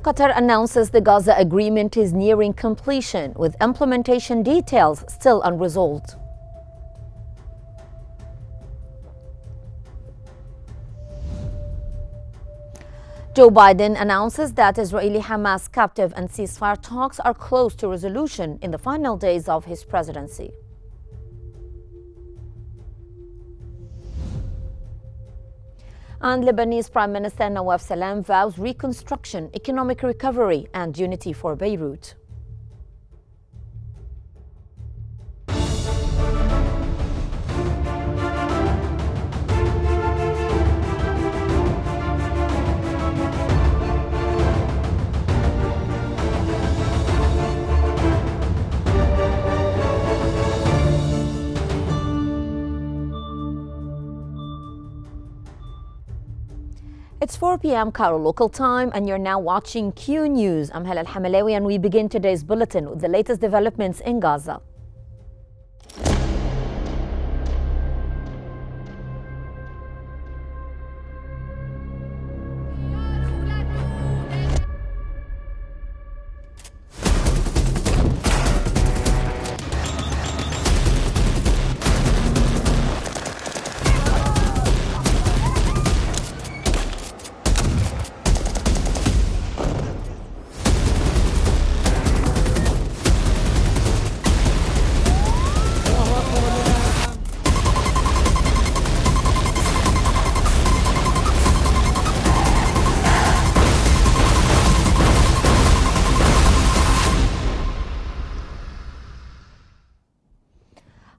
Qatar announces the Gaza agreement is nearing completion, with implementation details still unresolved. Joe Biden announces that Israeli-Hamas captive and ceasefire talks are close to resolution in the final days of his presidency. And Lebanese Prime Minister Nawaf Salam vows reconstruction, economic recovery, and unity for Beirut. It's 4 p.m. Cairo local time, and you're now watching Q News. I'm Halal Hamalawi, and we begin today's bulletin with the latest developments in Gaza.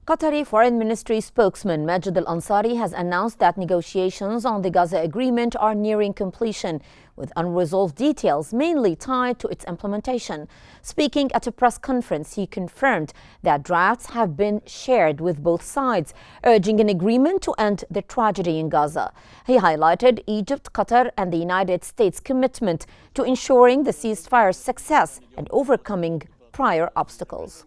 Qatari Foreign Ministry spokesman Majid Al-Ansari has announced that negotiations on the Gaza agreement are nearing completion, with unresolved details mainly tied to its implementation. Speaking at a press conference, he confirmed that drafts have been shared with both sides, urging an agreement to end the tragedy in Gaza. He highlighted Egypt, Qatar, and the United States' commitment to ensuring the ceasefire's success and overcoming prior obstacles.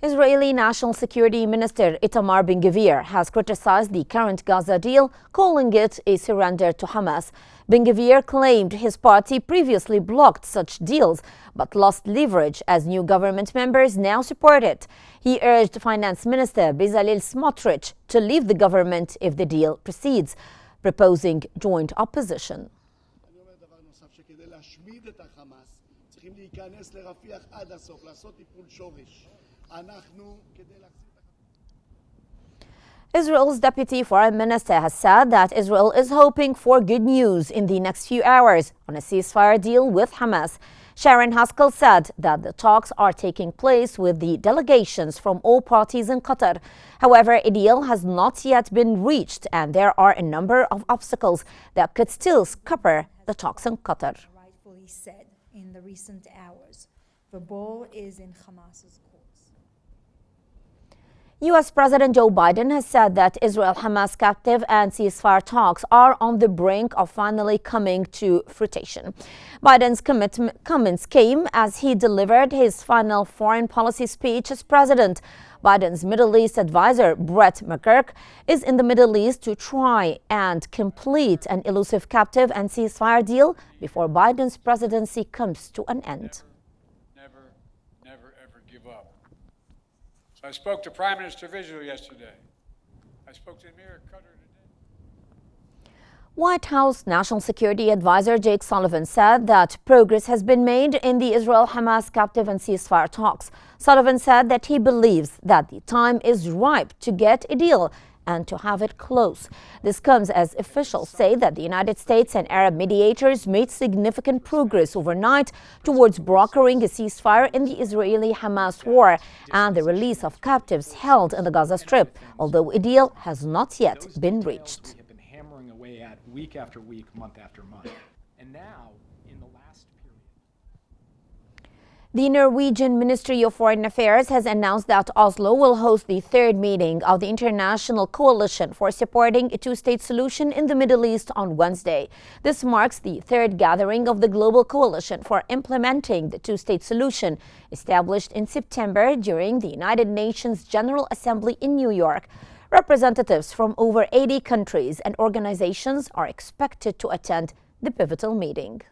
Israeli National Security Minister Itamar Ben-Gvir has criticized the current Gaza deal, calling it a surrender to Hamas. Ben-Gvir claimed his party previously blocked such deals but lost leverage as new government members now support it. He urged Finance Minister Bezalel Smotrich to leave the government if the deal proceeds, proposing joint opposition. Israel's deputy foreign minister has said that Israel is hoping for good news in the next few hours on a ceasefire deal with Hamas. Sharon Haskell said that the talks are taking place with the delegations from all parties in Qatar. However, a deal has not yet been reached, and there are a number of obstacles that could still scupper the talks in Qatar. Rightfully said in the recent hours, the ball is in Hamas's court. U.S. President Joe Biden has said that Israel-Hamas captive and ceasefire talks are on the brink of finally coming to fruition. Biden's comments came as he delivered his final foreign policy speech as president. Biden's Middle East advisor, Brett McGurk, is in the Middle East to try and complete an elusive captive and ceasefire deal before Biden's presidency comes to an end. Never, ever give up. I spoke to Prime Minister Vizsla yesterday. I spoke to Emir Qatar today. White House National Security Advisor Jake Sullivan said that progress has been made in the Israel-Hamas captive and ceasefire talks. Sullivan said that he believes that the time is ripe to get a deal and to have it close. This comes as officials say that the United States and Arab mediators made significant progress overnight towards brokering a ceasefire in the Israeli-Hamas war and the release of captives held in the Gaza Strip, although a deal has not yet been reached. We have been hammering away at week after week, month after month. And now, in the last period, the Norwegian Ministry of Foreign Affairs has announced that Oslo will host the third meeting of the International Coalition for Supporting a Two-State Solution in the Middle East on Wednesday. This marks the third gathering of the Global Coalition for Implementing the Two-State Solution, established in September during the United Nations General Assembly in New York. Representatives from over 80 countries and organizations are expected to attend the pivotal meeting.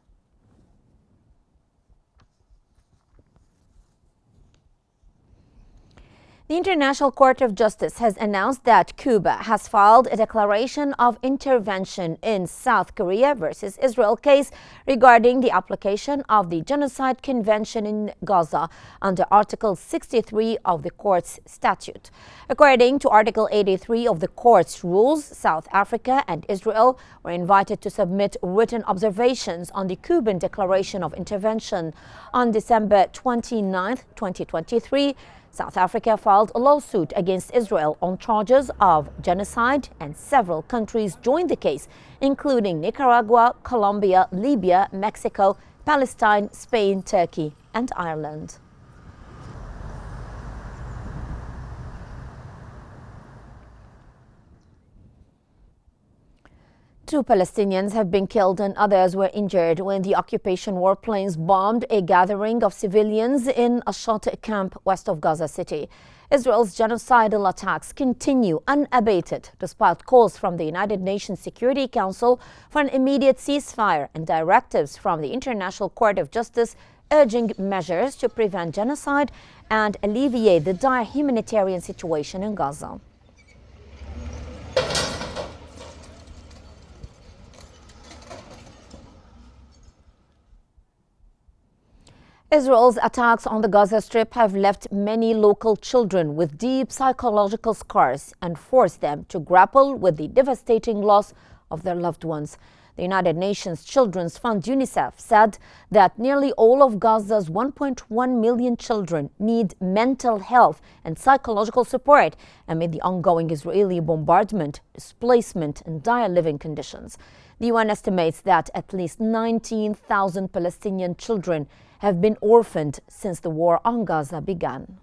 The International Court of Justice has announced that Cuba has filed a declaration of intervention in South Korea versus Israel case regarding the application of the Genocide Convention in Gaza under Article 63 of the court's statute. According to Article 83 of the court's rules, South Africa and Israel were invited to submit written observations on the Cuban Declaration of Intervention. On December 29, 2023, South Africa filed a lawsuit against Israel on charges of genocide, and several countries joined the case, including Nicaragua, Colombia, Libya, Mexico, Palestine, Spain, Turkey, and Ireland. Two Palestinians have been killed and others were injured when the occupation warplanes bombed a gathering of civilians in a shelter camp west of Gaza City. Israel's genocidal attacks continue unabated despite calls from the United Nations Security Council for an immediate ceasefire and directives from the International Court of Justice urging measures to prevent genocide and alleviate the dire humanitarian situation in Gaza. Israel's attacks on the Gaza Strip have left many local children with deep psychological scars and forced them to grapple with the devastating loss of their loved ones. The United Nations Children's Fund UNICEF said that nearly all of Gaza's 1.1 million children need mental health and psychological support amid the ongoing Israeli bombardment, displacement, and dire living conditions. The UN estimates that at least 19,000 Palestinian children have been orphaned since the war on Gaza began.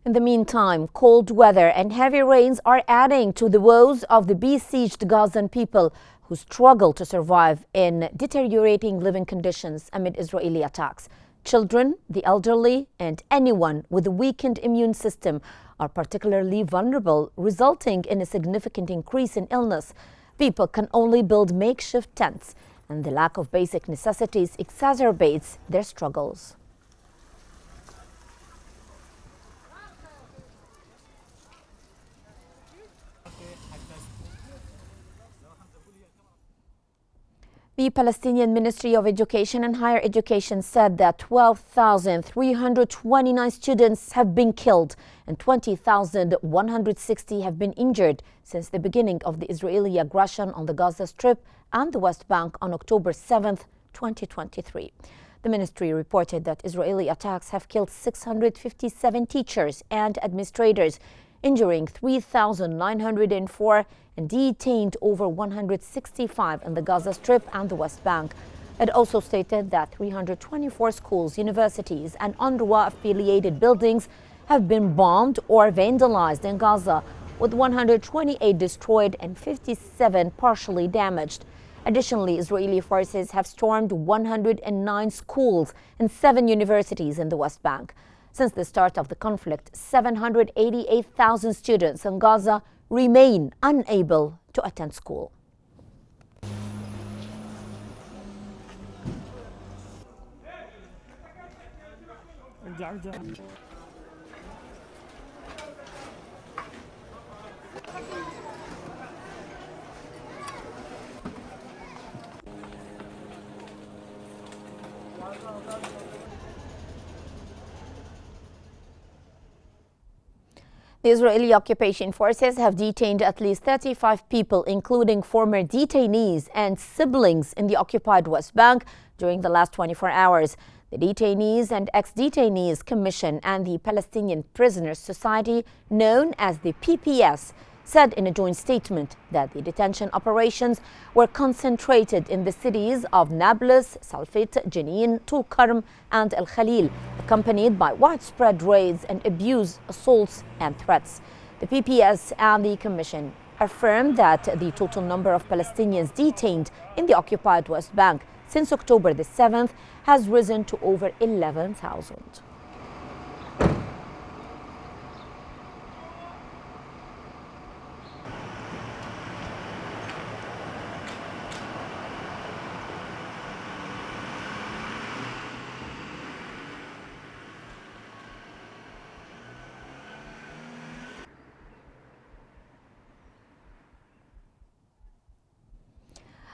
In the meantime, cold weather and heavy rains are adding to the woes of the besieged Gazan people who struggle to survive in deteriorating living conditions amid Israeli attacks. Children, the elderly, and anyone with a weakened immune system are particularly vulnerable, resulting in a significant increase in illness. People can only build makeshift tents, and the lack of basic necessities exacerbates their struggles. The Palestinian Ministry of Education and Higher Education said that 12,329 students have been killed and 20,160 have been injured since the beginning of the Israeli aggression on the Gaza Strip and the West Bank on October 7, 2023. The ministry reported that Israeli attacks have killed 657 teachers and administrators, injuring 3,904 and detained over 165 in the Gaza Strip and the West Bank. It also stated that 324 schools, universities, and UNRWA-affiliated buildings have been bombed or vandalized in Gaza, with 128 destroyed and 57 partially damaged. Additionally, Israeli forces have stormed 109 schools and 7 universities in the West Bank. Since the start of the conflict, 788,000 students in Gaza remain unable to attend school. The Israeli occupation forces have detained at least 35 people, including former detainees and siblings in the occupied West Bank during the last 24 hours. The Detainees and Ex-Detainees Commission and the Palestinian Prisoners Society, known as the PPS, said in a joint statement that the detention operations were concentrated in the cities of Nablus, Salfit, Jenin, Tulkarm, and El Khalil, accompanied by widespread raids and abuse, assaults, and threats. The PPS and the Commission affirmed that the total number of Palestinians detained in the occupied West Bank since October the 7th has risen to over 11,000.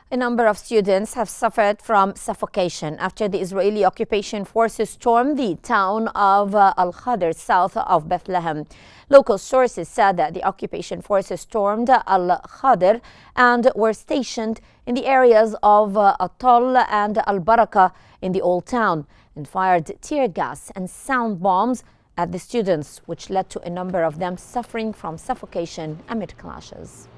A number of students have suffered from suffocation after the Israeli occupation forces stormed the town of Al-Khadr south of Bethlehem. Local sources said that the occupation forces stormed Al-Khadr and were stationed in the areas of Atol and Al-Baraka in the old town and fired tear gas and sound bombs at the students, which led to a number of them suffering from suffocation amid clashes.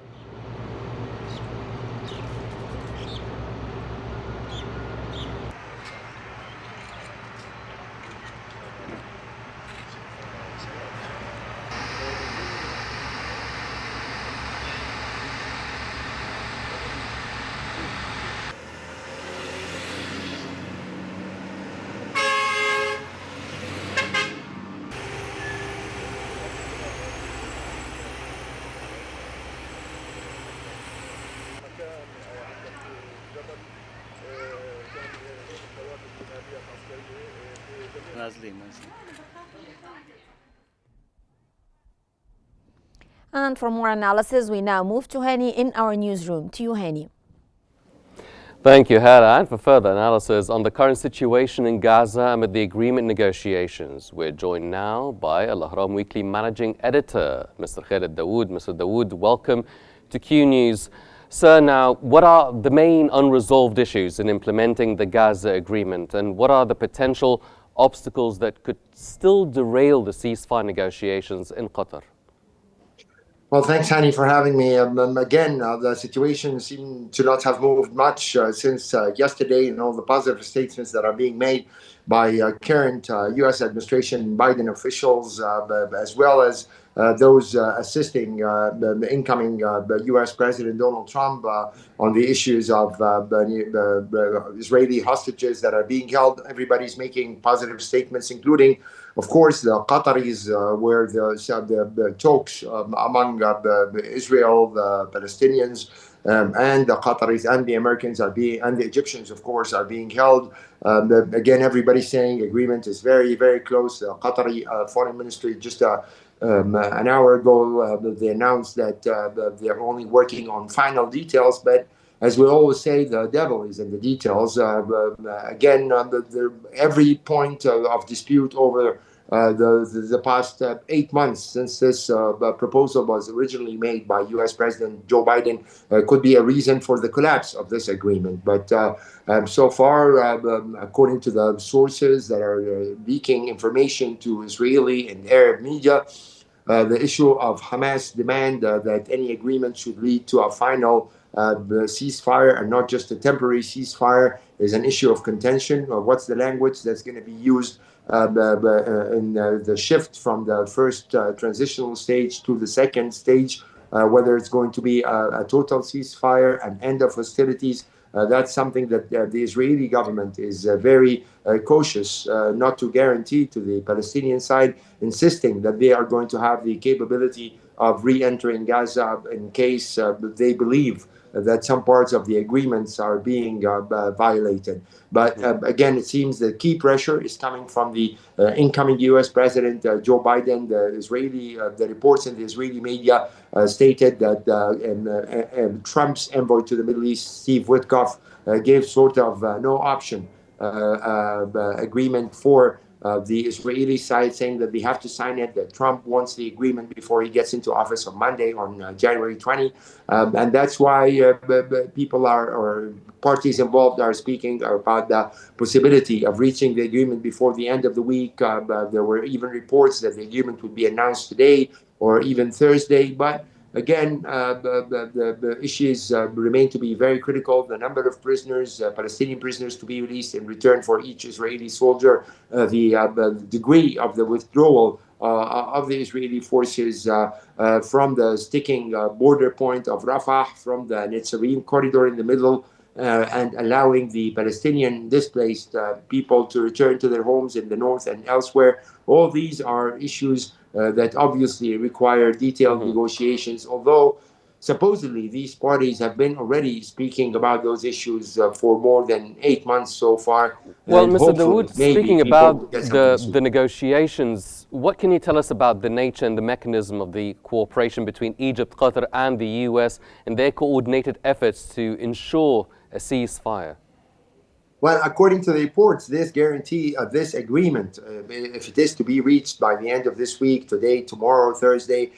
And for more analysis, we now move to Hani in our newsroom. To you, Hani. Thank you, Hera. And for further analysis on the current situation in Gaza amid the agreement negotiations, we're joined now by Al-Ahram Weekly Managing Editor, Mr. Khalid Dawood. Mr. Dawood, welcome to Qnews. Sir, now, what are the main unresolved issues in implementing the Gaza agreement, and what are the potential obstacles that could still derail the ceasefire negotiations in Qatar? Well, thanks, Hani, for having me. Again, the situation seems to not have moved much since yesterday, and all the positive statements that are being made by current U.S. administration Biden officials, as well as those assisting the incoming U.S. President Donald Trump on the issues of the Israeli hostages that are being held. Everybody's making positive statements, including, of course, the Qataris, where the talks among Israel, the Palestinians, and the Qataris and the Americans and the Egyptians, of course, are being held. Again, everybody's saying agreement is very, very close. The Qatari foreign ministry just an hour ago, they announced that they're only working on final details, but as we always say, the devil is in the details. Again, every point of dispute over the past 8 months since this proposal was originally made by U.S. President Joe Biden could be a reason for the collapse of this agreement. But so far, according to the sources that are leaking information to Israeli and Arab media, the issue of Hamas' demand that any agreement should lead to a final ceasefire and not just a temporary ceasefire is an issue of contention. What's the language that's going to be used in the shift from the first transitional stage to the second stage, whether it's going to be a total ceasefire, an end of hostilities. That's something that the Israeli government is very cautious not to guarantee to the Palestinian side, insisting that they are going to have the capability of re-entering Gaza in case they believe that some parts of the agreements are being violated. But again, it seems the key pressure is coming from the incoming U.S. President Joe Biden. The reports in the Israeli media stated that Trump's envoy to the Middle East, Steve Witkoff, gave sort of no option agreement for the Israeli side, saying that they have to sign it, that Trump wants the agreement before he gets into office on Monday, on January 20. And that's why people or parties involved are speaking about the possibility of reaching the agreement before the end of the week. There were even reports that the agreement would be announced today or even Thursday. But again, the issues remain to be very critical. The number of prisoners, Palestinian prisoners, to be released in return for each Israeli soldier, the degree of the withdrawal of the Israeli forces from the sticking border point of Rafah, from the Netzarim corridor in the middle, and allowing the Palestinian displaced people to return to their homes in the north and elsewhere. All these are issues that obviously require detailed negotiations, although supposedly these parties have been already speaking about those issues for more than 8 months so far. Well, And Mr. hopefully, Dawood, maybe speaking people will about get something the soon. negotiations, what can you tell us about the nature and the mechanism of the cooperation between Egypt, Qatar, and the U.S. in their coordinated efforts to ensure a ceasefire? Well, according to the reports, this guarantee of this agreement, if it is to be reached by the end of this week, today, tomorrow, Thursday,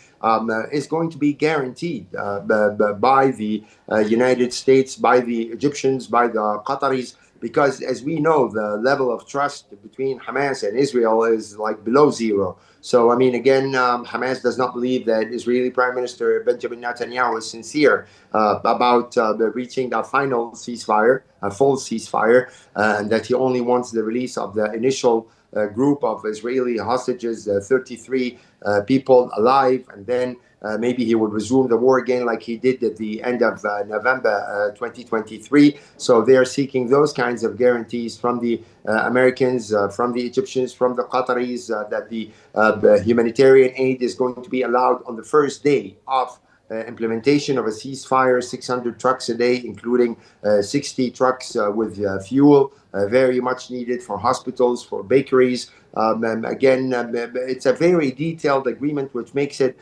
is going to be guaranteed by the United States, by the Egyptians, by the Qataris, because as we know, the level of trust between Hamas and Israel is like below zero. So, I mean, again, Hamas does not believe that Israeli Prime Minister Benjamin Netanyahu is sincere about reaching a final ceasefire, a full ceasefire, and that he only wants the release of the initial group of Israeli hostages, 33 people alive, and then maybe he would resume the war again like he did at the end of November 2023. So they are seeking those kinds of guarantees from the Americans, from the Egyptians, from the Qataris, that the humanitarian aid is going to be allowed on the first day of implementation of a ceasefire, 600 trucks a day, including 60 trucks with fuel, very much needed for hospitals, for bakeries. And again, it's a very detailed agreement, which makes it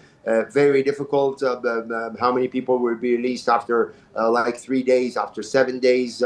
very difficult. How many people will be released after like 3 days, after 7 days,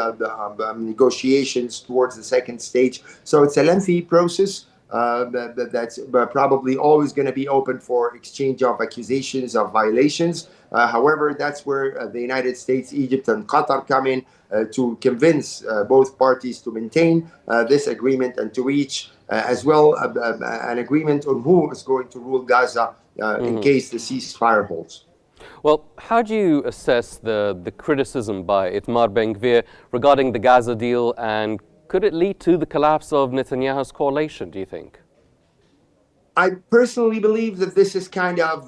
negotiations towards the second stage. So it's a lengthy process. That's probably always going to be open for exchange of accusations of violations. However, that's where the United States, Egypt, and Qatar come in to convince both parties to maintain this agreement and to reach as well an agreement on who is going to rule Gaza in case the ceasefire holds. Well, how do you assess the criticism by Itamar Ben-Gvir regarding the Gaza deal, and could it lead to the collapse of Netanyahu's coalition, do you think? I personally believe that this is kind of,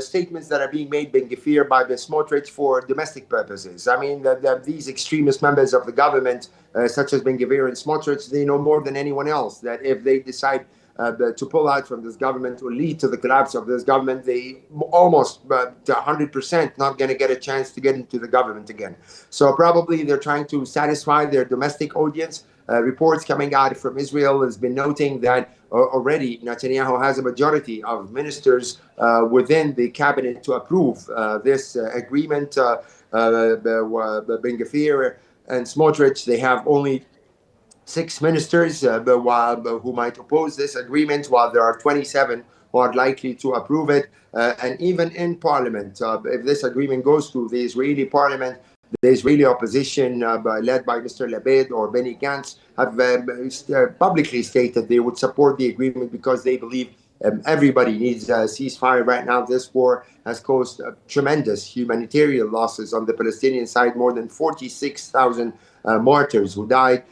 statements that are being made Ben Gvir by the Smotrich for domestic purposes. I mean, these extremist members of the government, such as Ben Gvir and Smotrich, they know more than anyone else that if they decide to pull out from this government or lead to the collapse of this government, they almost 100% not going to get a chance to get into the government again. So probably they're trying to satisfy their domestic audience. Reports coming out from Israel has been noting that already Netanyahu has a majority of ministers within the cabinet to approve this agreement. Ben Gvir and Smotrich, they have only 6 ministers who might oppose this agreement, while there are 27 who are likely to approve it. And even in parliament, if this agreement goes to the Israeli parliament, the Israeli opposition, led by Mr. Labed or Benny Gantz, have publicly stated they would support the agreement because they believe everybody needs a ceasefire right now. This war has caused tremendous humanitarian losses on the Palestinian side, more than 46,000 martyrs who died,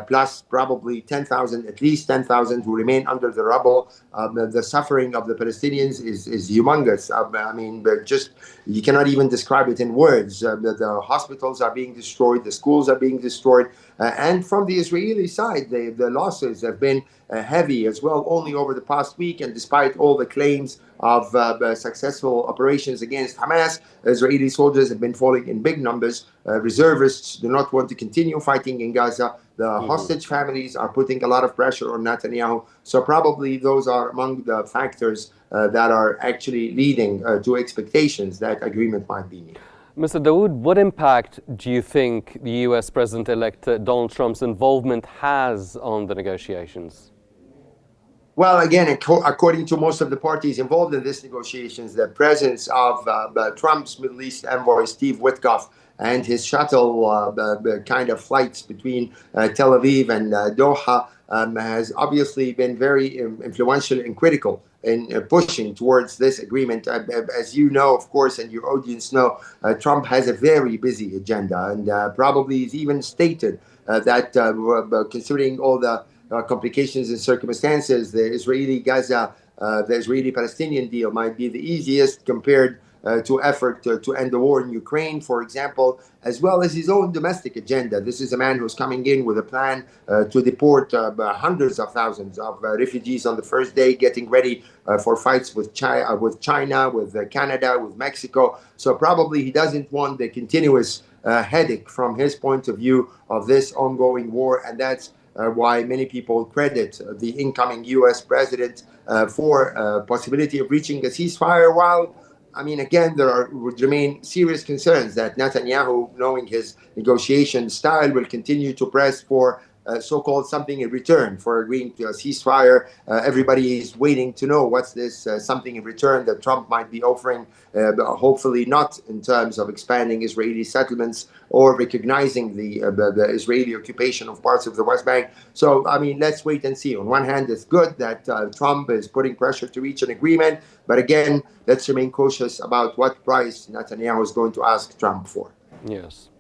plus probably 10,000, at least 10,000 who remain under the rubble. The suffering of the Palestinians is humongous. I mean, just you cannot even describe it in words. The hospitals are being destroyed, the schools are being destroyed, and from the Israeli side, the losses have been heavy as well, only over the past week. And despite all the claims of successful operations against Hamas, Israeli soldiers have been falling in big numbers. Reservists do not want to continue fighting in Gaza. The hostage families are putting a lot of pressure on Netanyahu. So probably those are among the factors that are actually leading to expectations that agreement might be needed. Mr. Dawood, what impact do you think the U.S. President-elect Donald Trump's involvement has on the negotiations? Well, again, according to most of the parties involved in these negotiations, the presence of Trump's Middle East envoy, Steve Witkoff, and his shuttle kind of flights between Tel Aviv and Doha has obviously been very influential and critical in pushing towards this agreement. As you know, of course, and your audience know, Trump has a very busy agenda, and probably he's even stated that considering all the complications and circumstances, the Israeli-Gaza, the Israeli-Palestinian deal might be the easiest compared to effort to end the war in Ukraine, for example, as well as his own domestic agenda. This is a man who's coming in with a plan to deport hundreds of thousands of refugees on the first day, getting ready for fights with China, with Canada, with Mexico. So probably he doesn't want the continuous headache from his point of view of this ongoing war, and that's why many people credit the incoming U.S. president for possibility of reaching a ceasefire. While, I mean, again, would remain serious concerns that Netanyahu, knowing his negotiation style, will continue to press for so-called something in return for agreeing to a ceasefire. Everybody is waiting to know what's this something in return that Trump might be offering, hopefully not in terms of expanding Israeli settlements or recognizing the Israeli occupation of parts of the West Bank. So, I mean, let's wait and see. On one hand, it's good that Trump is putting pressure to reach an agreement, but again, let's remain cautious about what price Netanyahu is going to ask Trump for. Yes.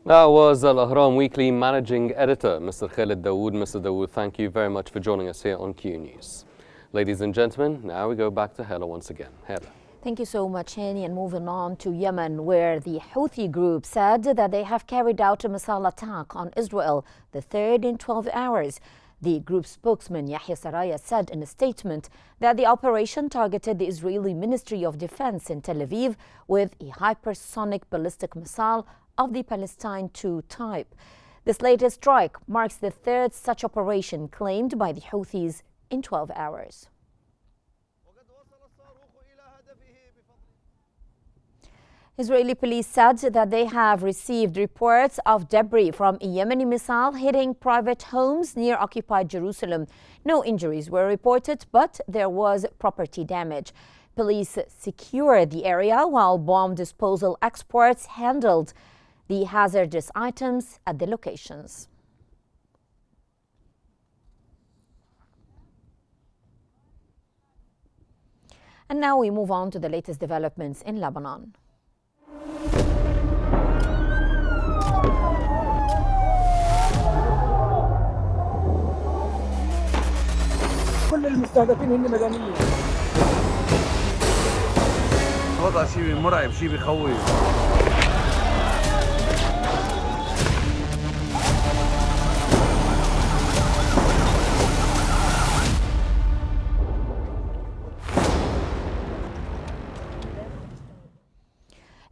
That was Al Ahram Weekly Managing Editor, Mr. Khalid Dawood. Mr. Dawood, thank you very much for joining us here on Qnews. Ladies and gentlemen, now we go back to Hela once again. Hela. Thank you so much, Hani. And moving on to Yemen, where the Houthi group said that they have carried out a missile attack on Israel, the third in 12 hours. The group spokesman Yahya Saraya said in a statement that the operation targeted the Israeli Ministry of Defense in Tel Aviv with a hypersonic ballistic missile of the Palestine II type. This latest strike marks the third such operation claimed by the Houthis in 12 hours. Israeli police said that they have received reports of debris from a Yemeni missile hitting private homes near occupied Jerusalem. No injuries were reported, but there was property damage. Police secured the area while bomb disposal experts handled the hazardous items at the locations. And now we move on to the latest developments in Lebanon. كل المستهدفين هن مدنيين. وضع شيء مرعب، شيء بخوف.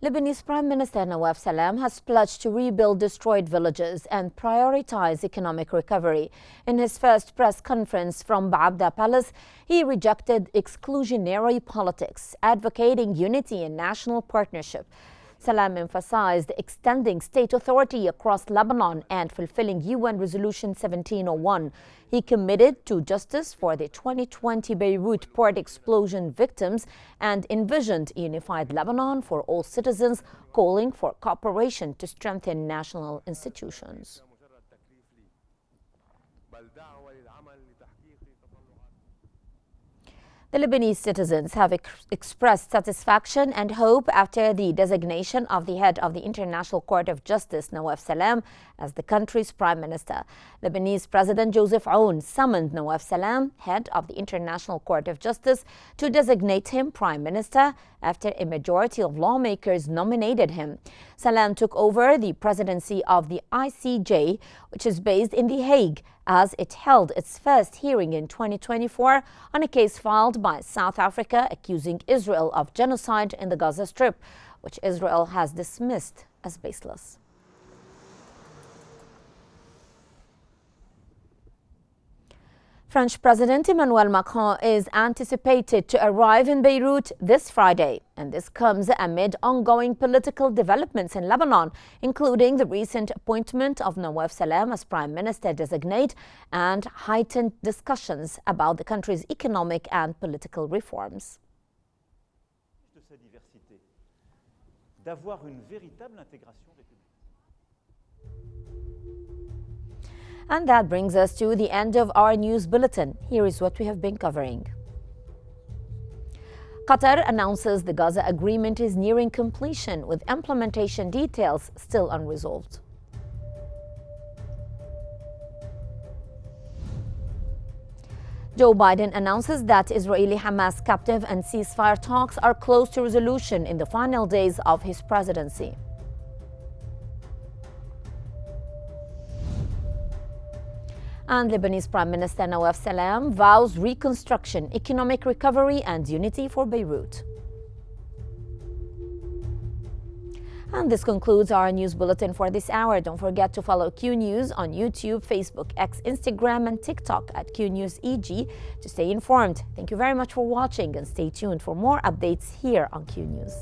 Lebanese Prime Minister Nawaf Salam has pledged to rebuild destroyed villages and prioritize economic recovery. In his first press conference from Ba'abda Palace, he rejected exclusionary politics, advocating unity and national partnership. Salam emphasized extending state authority across Lebanon and fulfilling UN Resolution 1701. He committed to justice for the 2020 Beirut port explosion victims and envisioned a unified Lebanon for all citizens, calling for cooperation to strengthen national institutions. The Lebanese citizens have expressed satisfaction and hope after the designation of the head of the International Court of Justice, Nawaf Salam, as the country's prime minister. Lebanese President Joseph Aoun summoned Nawaf Salam, head of the International Court of Justice, to designate him prime minister after a majority of lawmakers nominated him. Salam took over the presidency of the ICJ, which is based in The Hague, as it held its first hearing in 2024 on a case filed by South Africa accusing Israel of genocide in the Gaza Strip, which Israel has dismissed as baseless. French President Emmanuel Macron is anticipated to arrive in Beirut this Friday, and this comes amid ongoing political developments in Lebanon, including the recent appointment of Nawaf Salam as Prime Minister designate and heightened discussions about the country's economic and political reforms. And that brings us to the end of our news bulletin. Here is what we have been covering. Qatar announces the Gaza agreement is nearing completion, with implementation details still unresolved. Joe Biden announces that Israeli-Hamas captive and ceasefire talks are close to resolution in the final days of his presidency. And Lebanese Prime Minister Nawaf Salam vows reconstruction, economic recovery and unity for Beirut. And this concludes our news bulletin for this hour. Don't forget to follow Q News on YouTube, Facebook, X, Instagram, and TikTok at Qnews EG to stay informed. Thank you very much for watching and stay tuned for more updates here on Q News.